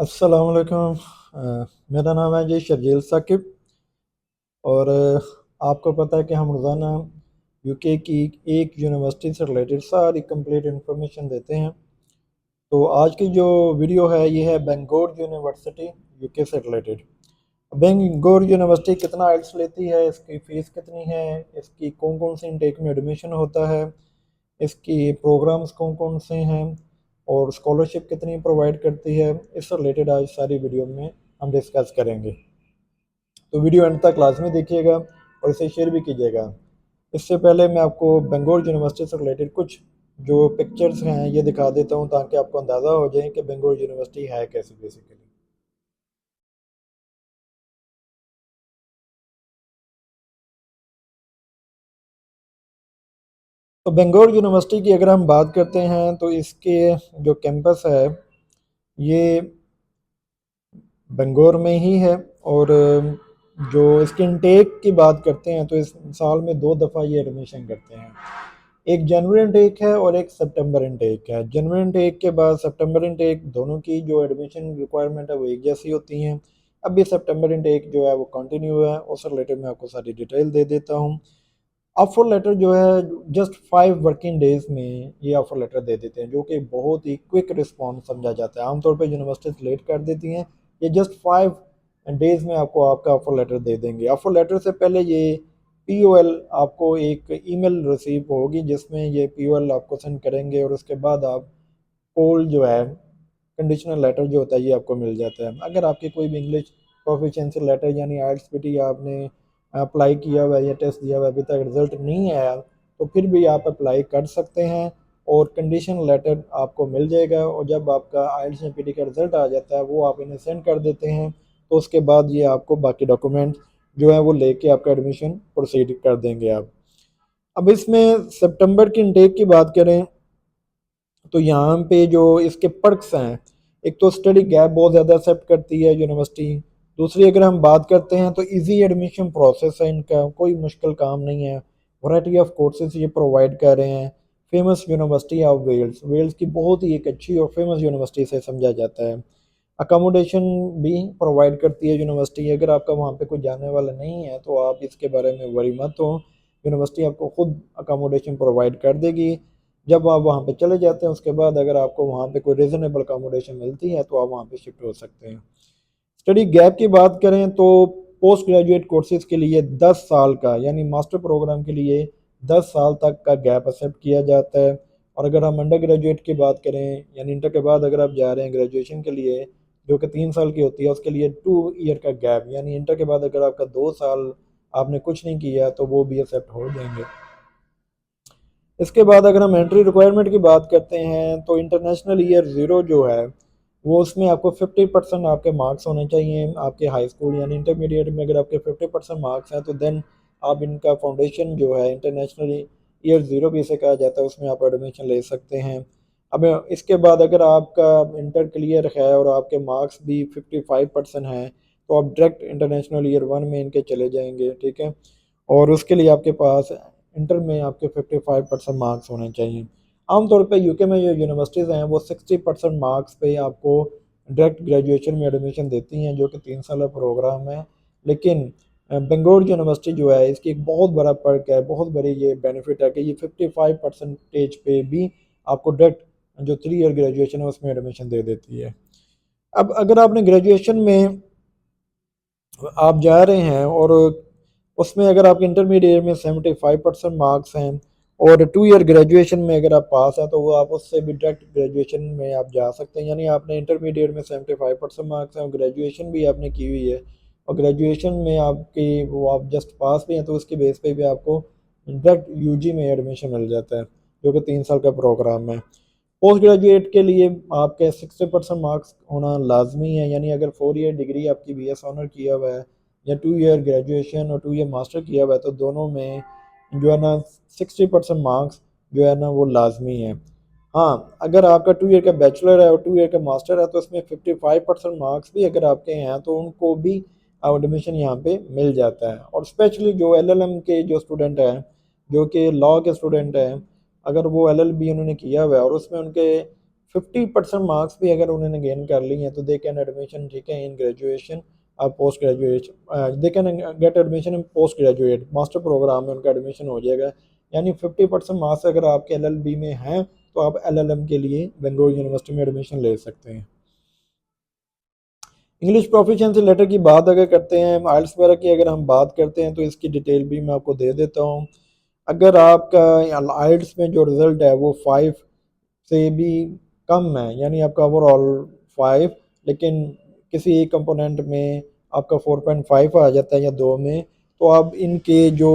अस्सलाम वालेकुम। मेरा नाम है जी शर्जील साकिब। और आपको पता है कि हम रोज़ाना यूके की एक यूनिवर्सिटी से रिलेटेड सारी कंप्लीट इंफॉर्मेशन देते हैं। तो आज की जो वीडियो है ये है बेंगोर यूनिवर्सिटी यूके से रिलेटेड। बेंगोर यूनिवर्सिटी कितना आइल्स लेती है, इसकी फ़ीस कितनी है, इसकी कौन कौन सी इंटेक में एडमिशन होता है, इसकी प्रोग्राम्स कौन कौन से हैं और स्कॉलरशिप कितनी प्रोवाइड करती है, इससे रिलेटेड आज सारी वीडियो में हम डिस्कस करेंगे। तो वीडियो एंड तक लाजमी देखिएगा और इसे शेयर भी कीजिएगा। इससे पहले मैं आपको बेंगोर यूनिवर्सिटी से रिलेटेड कुछ जो पिक्चर्स हैं ये दिखा देता हूँ ताकि आपको अंदाज़ा हो जाए कि बेंगोर यूनिवर्सिटी है कैसी बेसिकली। तो बेंगोर यूनिवर्सिटी की अगर हम बात करते हैं तो इसके जो कैंपस है ये बेंगोर में ही है। और जो इसके इनटेक की बात करते हैं तो इस साल में दो दफ़ा ये एडमिशन करते हैं। एक जनवरी इनटेक है और एक सितंबर इनटेक है। जनवरी इनटेक के बाद सितंबर इनटेक, दोनों की जो एडमिशन रिक्वायरमेंट है वो एक जैसी होती हैं। अभी सितंबर इनटेक जो है वो कंटिन्यू है, उससे रिलेटेड मैं आपको सारी डिटेल दे देता हूँ। ऑफर लेटर जो है जस्ट 5 वर्किंग डेज में ये ऑफर लेटर दे देते हैं, जो कि बहुत ही क्विक रिस्पॉन्स समझा जाता है। आमतौर पे यूनिवर्सिटीज लेट कर देती हैं, ये जस्ट 5 डेज में आपको आपका ऑफर लेटर दे देंगे। ऑफर लेटर से पहले ये POL आपको एक ईमेल रिसीव होगी जिसमें ये POL आपको सेंड करेंगे और उसके बाद आप कोल जो है कंडीशनल लेटर जो होता है ये आपको मिल जाता है। अगर आपकी कोई भी इंग्लिश प्रोफिशिएंसी लेटर यानी IELTS PT आपने अप्लाई किया हुआ है या टेस्ट दिया हुआ है, अभी तक रिजल्ट नहीं आया, तो फिर भी आप अप्लाई कर सकते हैं और कंडीशन लेटर आपको मिल जाएगा। और जब आपका IELTS या PT का रिजल्ट आ जाता है वो आप इन्हें सेंड कर देते हैं, तो उसके बाद ये आपको बाकी डॉक्यूमेंट जो है वो लेके आपका एडमिशन प्रोसीड कर देंगे आप। अब इसमें सितंबर की इनटेक की बात करें तो यहाँ पे जो इसके पर्क्स हैं, एक तो स्टडी गैप बहुत ज़्यादा एक्सेप्ट करती है यूनिवर्सिटी। दूसरी अगर हम बात करते हैं तो इजी एडमिशन प्रोसेस है इनका, कोई मुश्किल काम नहीं है। वैरायटी ऑफ कोर्सेज ये प्रोवाइड कर रहे हैं। Famous university of Wales, Wales की बहुत ही एक अच्छी और फेमस यूनिवर्सिटी से समझा जाता है। अकोमोडेशन भी प्रोवाइड करती है यूनिवर्सिटी। अगर आपका वहाँ पे कोई जाने वाला नहीं है तो आप इसके बारे में वरी मत हो, यूनिवर्सिटी आपको खुद अकोमोडेशन प्रोवाइड कर देगी। जब आप वहाँ पे चले जाते हैं उसके बाद अगर आपको वहाँ पे कोई रीज़नेबल अकोमोडेशन मिलती है तो आप वहाँ पे शिफ्ट हो सकते हैं। स्टडी गैप की बात करें तो पोस्ट ग्रेजुएट कोर्सेज के लिए 10 साल का यानी मास्टर प्रोग्राम के लिए 10 साल तक का गैप एक्सेप्ट किया जाता है। और अगर हम अंडर ग्रेजुएट की बात करें यानी इंटर के बाद अगर आप जा रहे हैं ग्रेजुएशन के लिए जो कि 3 साल की होती है, उसके लिए 2 ईयर का गैप यानी इंटर के बाद अगर आपका 2 साल आपने कुछ नहीं किया तो वो भी एक्सेप्ट हो जाएंगे। इसके बाद अगर हम एंट्री रिक्वायरमेंट की बात करते हैं तो इंटरनेशनल ईयर ज़ीरो जो है वो उसमें आपको 50% आपके मार्क्स होने चाहिए। आपके हाई स्कूल यानी इंटरमीडिएट में अगर आपके 50% मार्क्स हैं तो देन आप इनका फाउंडेशन जो है इंटरनेशनल ईयर ज़ीरो भी इसे कहा जाता है, उसमें आप एडमिशन ले सकते हैं। अब इसके बाद अगर आपका इंटर क्लियर है और आपके मार्क्स भी 55% हैं तो आप डायरेक्ट इंटरनेशनल ईयर वन में इनके चले जाएंगे, ठीक है। और उसके लिए आपके पास इंटर में आपके 55% मार्क्स होने चाहिए। आमतौर पे यूके में जो यूनिवर्सिटीज़ हैं वो 60% मार्क्स पे आपको डायरेक्ट ग्रेजुएशन में एडमिशन देती हैं, जो कि 3 साल प्रोग्राम है। लेकिन बेंगलोर यूनिवर्सिटी जो है इसकी एक बहुत बड़ा पर्क है, बहुत बड़ी ये बेनिफिट है कि ये 55% पे भी आपको डायरेक्ट जो 3 ईयर ग्रेजुएशन है उसमें एडमिशन दे देती है। अब अगर आपने ग्रेजुएशन में आप जा रहे हैं और उसमें अगर आपके इंटरमीडिएट में 75% मार्क्स हैं और 2 ईयर ग्रेजुएशन में अगर आप पास हैं तो वो आप उससे भी डायरेक्ट ग्रेजुएशन में आप जा सकते हैं। यानी आपने इंटरमीडिएट में 75% मार्क्स हैं और ग्रेजुएशन भी आपने की हुई है और ग्रेजुएशन में आपकी वो आप जस्ट पास भी हैं तो उसके बेस पे भी आपको डायरेक्ट यूजी में एडमिशन मिल जाता है, जो कि 3 साल का प्रोग्राम है। पोस्ट ग्रेजुएट के लिए आपके 60% मार्क्स होना लाजमी है, यानी अगर 4 ईयर डिग्री आपकी BS ऑनर किया हुआ है या 2 ईयर ग्रेजुएशन और 2 ईयर मास्टर किया हुआ है तो दोनों में जो है ना 60% मार्क्स जो है ना वो लाजमी है। हाँ, अगर आपका 2 ईयर का बैचलर है और 2 ईयर का मास्टर है तो इसमें 55% मार्क्स भी अगर आपके हैं तो उनको भी एडमिशन यहाँ पे मिल जाता है। और स्पेशली जो LLM के जो स्टूडेंट हैं, जो कि लॉ के स्टूडेंट हैं, अगर वो LLB उन्होंने किया हुआ है और उसमें उनके 50% मार्क्स भी अगर उन्होंने गेन कर ली हैं तो दे कैन एडमिशन, ठीक है, इन ग्रेजुएशन और post graduate, they can get admission in post graduate master programme में उनका एडमिशन हो जाएगा। यानी 50% मार्क्स अगर आपके LLB में हैं तो आप LLM के लिए बेंगलुरु यूनिवर्सिटी में एडमिशन ले सकते हैं। इंग्लिश प्रोफिशिएंसी लेटर की बात अगर करते हैं, आइल्स वगैरह की अगर हम बात करते हैं तो इसकी डिटेल भी मैं आपको दे देता हूँ। अगर आपका आइल्स में जो रिज़ल्ट है वो 5 से भी कम है, यानी आपका ओवरऑल 5, लेकिन किसी एक कंपोनेंट में आपका 4.5 आ जाता है या 2 में, तो आप इनके जो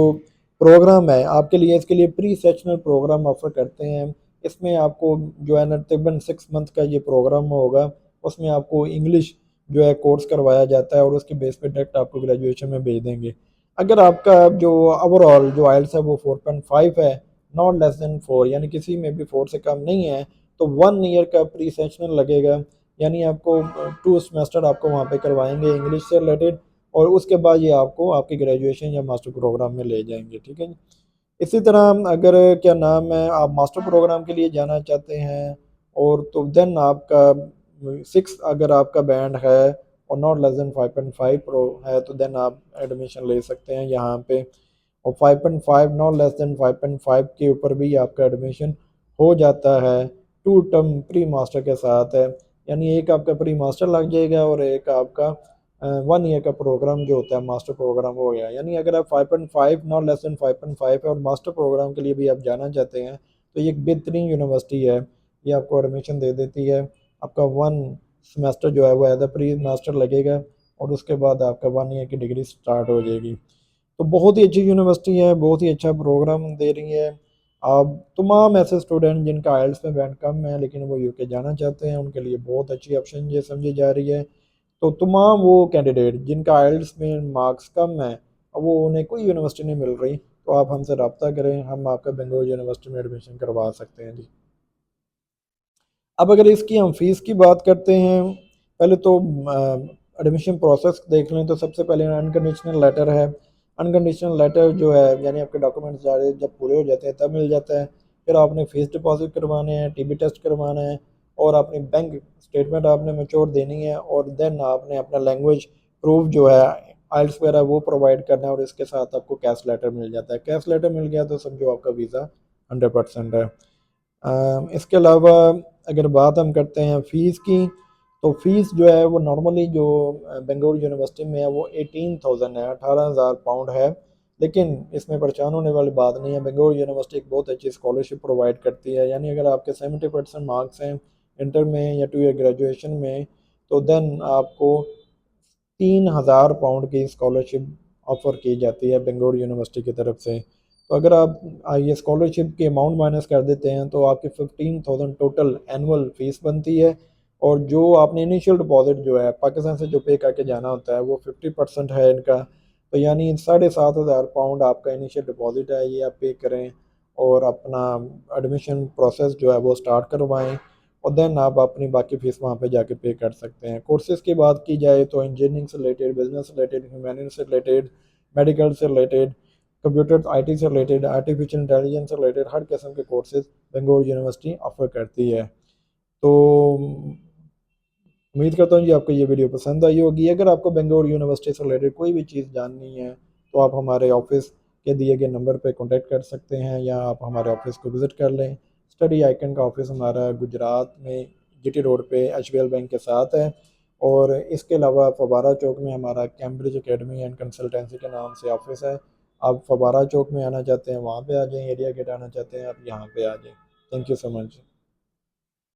प्रोग्राम है आपके लिए, इसके लिए प्री सेशनल प्रोग्राम ऑफर करते हैं। इसमें आपको जो है ना तकरीबन 6 मंथ का ये प्रोग्राम होगा, उसमें आपको इंग्लिश जो है कोर्स करवाया जाता है और उसके बेस पे डायरेक्ट आपको ग्रेजुएशन में भेज देंगे। अगर आपका जो ओवरऑल जो आइल्स है वो 4.5 है, नॉट लेस देन 4, यानी किसी में भी 4 से कम नहीं है, तो 1 ईयर का प्री सेशनल लगेगा, यानी आपको 2 सेमेस्टर आपको वहाँ पे करवाएंगे इंग्लिश से रिलेटेड, और उसके बाद ये आपको आपके ग्रेजुएशन या मास्टर प्रोग्राम में ले जाएंगे, ठीक है जी। इसी तरह अगर क्या नाम है आप मास्टर प्रोग्राम के लिए जाना चाहते हैं और तो देन आपका 6 अगर आपका बैंड है और नॉट लेस देन 5.5 प्रो है तो देन आप एडमिशन ले सकते हैं यहाँ पे। और 5.5 नॉट लेस देन 5.5 के ऊपर भी आपका एडमिशन हो जाता है 2 टर्म प्री मास्टर के साथ है, यानी एक आपका प्री मास्टर लग जाएगा और एक आपका 1 ईयर का प्रोग्राम जो होता है मास्टर प्रोग्राम हो गया। यानी अगर आप 5.5 नॉट लेस देन 5.5 है और मास्टर प्रोग्राम के लिए भी आप जाना चाहते हैं तो ये एक बेहतरीन यूनिवर्सिटी है, ये आपको एडमिशन दे देती है। आपका 1 सेमेस्टर जो है वो एज अ प्री मास्टर लगेगा और उसके बाद आपका 1 ईयर की डिग्री स्टार्ट हो जाएगी। तो बहुत ही अच्छी यूनिवर्सिटी है, बहुत ही अच्छा प्रोग्राम दे रही है। आप तमाम ऐसे स्टूडेंट जिनका आइल्स में बैंड कम है लेकिन वो यूके जाना चाहते हैं उनके लिए बहुत अच्छी ऑप्शन ये समझी जा रही है। तो तमाम वो कैंडिडेट जिनका आइल्स में मार्क्स कम है, अब वो उन्हें कोई यूनिवर्सिटी नहीं मिल रही, तो आप हमसे रब्ता करें, हम आपका बेंगलुरु यूनिवर्सिटी में एडमिशन करवा सकते हैं जी। अब अगर इसकी हम फीस की बात करते हैं, पहले तो एडमिशन प्रोसेस देख लें तो सबसे पहले अनकंडीशनल लेटर है। अनकंडीशनल लेटर जो है यानी आपके डॉक्यूमेंट्स सारे जब पूरे हो जाते हैं तब मिल जाता है। फिर आपने फीस डिपॉजिट करवाने हैं, टीबी टेस्ट करवाना है और अपनी बैंक स्टेटमेंट आपने मेच्योर देनी है, और देन आपने अपना लैंग्वेज प्रूफ जो है आइल्स वगैरह वो प्रोवाइड करना है, और इसके साथ आपको कैश लेटर मिल जाता है। कैश लेटर मिल गया तो समझो आपका वीज़ा 100% है। इसके अलावा अगर बात हम करते हैं फ़ीस की, तो फ़ीस जो है वो नॉर्मली जो बेंगलुरु यूनिवर्सिटी में है वो 18,000 है, 18,000 पाउंड है। लेकिन इसमें परेशान होने वाली बात नहीं है, बेंगलुरु यूनिवर्सिटी एक बहुत अच्छी स्कॉलरशिप प्रोवाइड करती है, यानी अगर आपके 70% मार्क्स हैं इंटर में या 2 ईयर ग्रेजुएशन में, तो देन आपको 3,000 पाउंड की स्कॉलरशिप ऑफ़र की जाती है बेंगलुरु यूनिवर्सिटी की तरफ से। तो अगर आप ये स्कॉलरशिप के अमाउंट माइनस कर देते हैं तो आपकी 15,000 टोटल एनुअल फीस बनती है, और जो आपने इनिशियल डिपॉजिट जो है पाकिस्तान से जो पे करके जाना होता है वो 50% है इनका, तो यानी 7,500 पाउंड आपका इनिशियल डिपॉजिट है, ये आप पे करें और अपना एडमिशन प्रोसेस जो है वो स्टार्ट करवाएं, और देन आप अपनी बाकी फीस वहाँ पे जाके पे कर सकते हैं। कोर्सेज़ की बात की जाए तो इंजीनियरिंग से रिलेटेड, बिजनेस से रिलेटेड, ह्यूमैनिटीज से रिलेटेड, मेडिकल से रिलेटेड, कंप्यूटर आईटी से रिलेटेड, आर्टिफिशियल इंटेलिजेंस से रिलेटेड हर किस्म के कोर्सेज बेंगलुरु यूनिवर्सिटी ऑफर करती है। तो उम्मीद करता हूँ जी आपको ये वीडियो पसंद आई होगी। अगर आपको बेंगलुरु यूनिवर्सिटी से रिलेटेड कोई भी चीज़ जाननी है तो आप हमारे ऑफिस के दिए गए नंबर पर कॉन्टैक्ट कर सकते हैं या आप हमारे ऑफिस को विज़िट कर लें। स्टडी आइकन का ऑफिस हमारा गुजरात में जीटी रोड पे एचबीएल बैंक के साथ है, और इसके अलावा फवारा चौक में हमारा कैम्ब्रिज एकेडमी एंड कंसल्टेंसी के नाम से ऑफिस है। आप फवारा चौक में आना चाहते हैं वहाँ पे आ जाएं, एरिया गेट आना चाहते हैं आप यहाँ पे आ जाएं। Thank you so much.